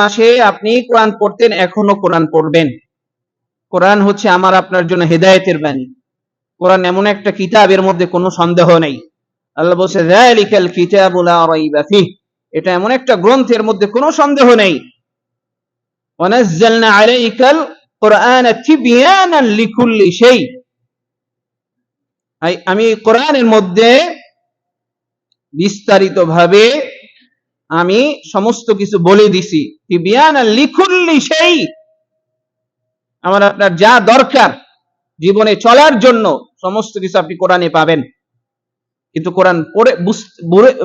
মাসে আপনি কোরআন পড়তেন, এখনো কোরআন পড়বেন। কোরআন হচ্ছে আমার আপনার জন্য হেদায়েতের বাণী। কোরআন এমন একটা কিতাব, এর মধ্যে কোনো সন্দেহ নেই। আল্লাহ বলছে যালিকাল কিতাবু লা রাইবা ফিহ, এটা এমন একটা গ্রন্থের মধ্যে কোনো সন্দেহ নেই। ওয়া নাযালনা আলাইকাল কুরআনা তিবয়ানান লিকুল্লি শাই, আমি কোরআনের মধ্যে বিস্তারিতভাবে আমি সমস্ত কিছু বলে দিছি। তিবয়ানান লিকুল্লি শাই, আমার আপনার যা দরকার জীবনে চলার জন্য সমস্ত কিছু আপনি কোরআনে পাবেন। কিন্তু কোরআন পড়ে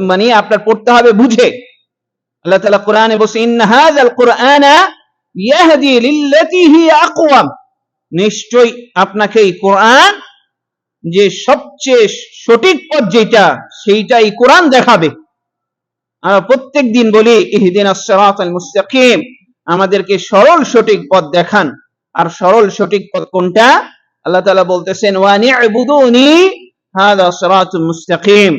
মানে আপনার পড়তে হবে বুঝে। আল্লাহ তাআলা কোরআনে বলেছেন ইন্না হাযাল কুরআনা ইয়াহদি লিল্লাতী হিয়া আকওয়াম, নিশ্চয়ই আপনাকে এই কোরআন যে সবচেয়ে সঠিক পথ যেটা, সেইটাই কোরআন দেখাবে। আমরা প্রত্যেকদিন বলি ইহদিনাস সিরাতাল মুস্তাকিম, আমাদেরকে সরল সঠিক পথ দেখান। আর সরল সঠিক পথ কোনটা? আল্লাহ তাআলা বলতেছেন ওয়া নি'বুদুনি হাযা সিরাতুল মুস্তাকিম,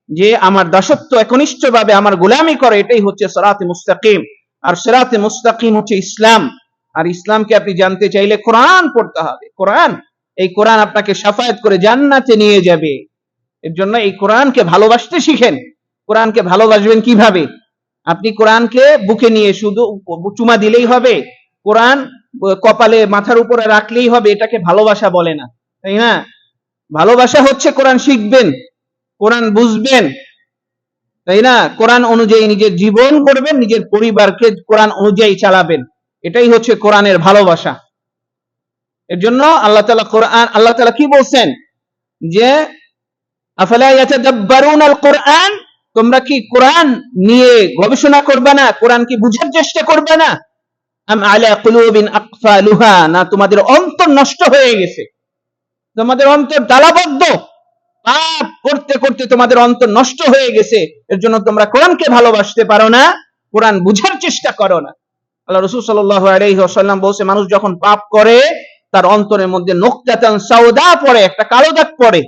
যে আমার দাসত্ব একনিষ্ঠভাবে আমার গোলামি করে, এটাই হচ্ছে সিরাতে মুস্তাকিম। আর সিরাতে মুস্তাকিম হচ্ছে ইসলাম। আর ইসলামকে আপনি জানতে চাইলে কোরআন পড়তে হবে। কোরআন, এই কোরআন আপনাকে শাফায়াত করে জান্নাতে নিয়ে যাবে। এর জন্য এই কোরআনকে ভালোবাসতে শিখেন। কোরআনকে ভালোবাসবেন কিভাবে? আপনি কোরআনকে বুকে নিয়ে শুধু চুমা দিলেই হবে? কোরআন কপালে মাথার উপরে রাখলেই হবে? এটাকে ভালোবাসা বলে না, তাই না? ভালোবাসা হচ্ছে কোরআন শিখবেন, কোরআন বুঝবেন, তাই না? কোরআন অনুযায়ী নিজের জীবন গড়বেন, নিজের পরিবারকে কোরআন অনুযায়ী চালাবেন। এটাই হচ্ছে কোরআনের ভালোবাসা। এর জন্য আল্লাহ তাআলা কি বলছেন যে আফালা ইয়াতাদাব্বারুনাল কুরআন, তোমরা কি কোরআন নিয়ে গবেষণা করবে না? কোরআন কি বুঝার চেষ্টা করবে না? আম আলা কুলুবিন আকফালুহা, না তোমাদের অন্তর নষ্ট হয়ে গেছে, তোমাদের অন্তর তালাবদ্ধ, পাপ করতে করতে তোমাদের অন্তর নষ্ট হয়ে গেছে। এর জন্য তোমরা কোরআনকে ভালোবাসতে পারো না, কোরআন বুঝার চেষ্টা করো না। আল্লাহ রাসূল সাল্লাল্লাহু আলাইহি ওয়াসাল্লাম বলেছে মানুষ যখন পাপ করে তার অন্তরের মধ্যে নুকতাতান সাওদা পড়ে, একটা কালো দাগ পড়ে।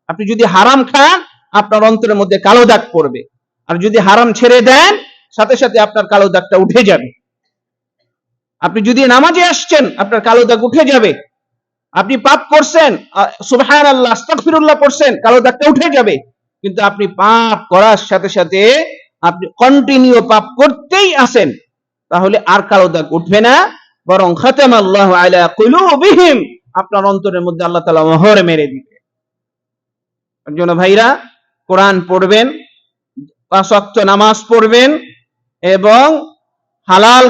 আপনি যদি হারাম খান আপনার অন্তরের মধ্যে কালো দাগ পড়বে, আর যদি হারাম ছেড়ে দেন সাথে সাথে আপনার কালো দাগটা উঠে যাবে। আপনি যদি নামাজে আসছেন আপনার কালো দাগ উঠে যাবে। আপনি পাপ করছেন, সুবহানাল্লাহ আস্তাগফিরুল্লাহ পড়ছেন, কালো দাগটা উঠে যাবে। কিন্তু আপনি পাপ করার সাথে সাথে আপনি কন্টিনিউ পাপ করতেই আছেন, তাহলে আর কালো দাগ উঠবে না, বরং খাতামাল্লাহু আলা কুলুবিহিম, আপনার অন্তরের মধ্যে আল্লাহ তাআলা মোহর মেরে দিবে। এর জন্য ভাইরা কোরআন পড়বেন, 5 ওয়াক্ত নামাজ পড়বেন এবং হালাল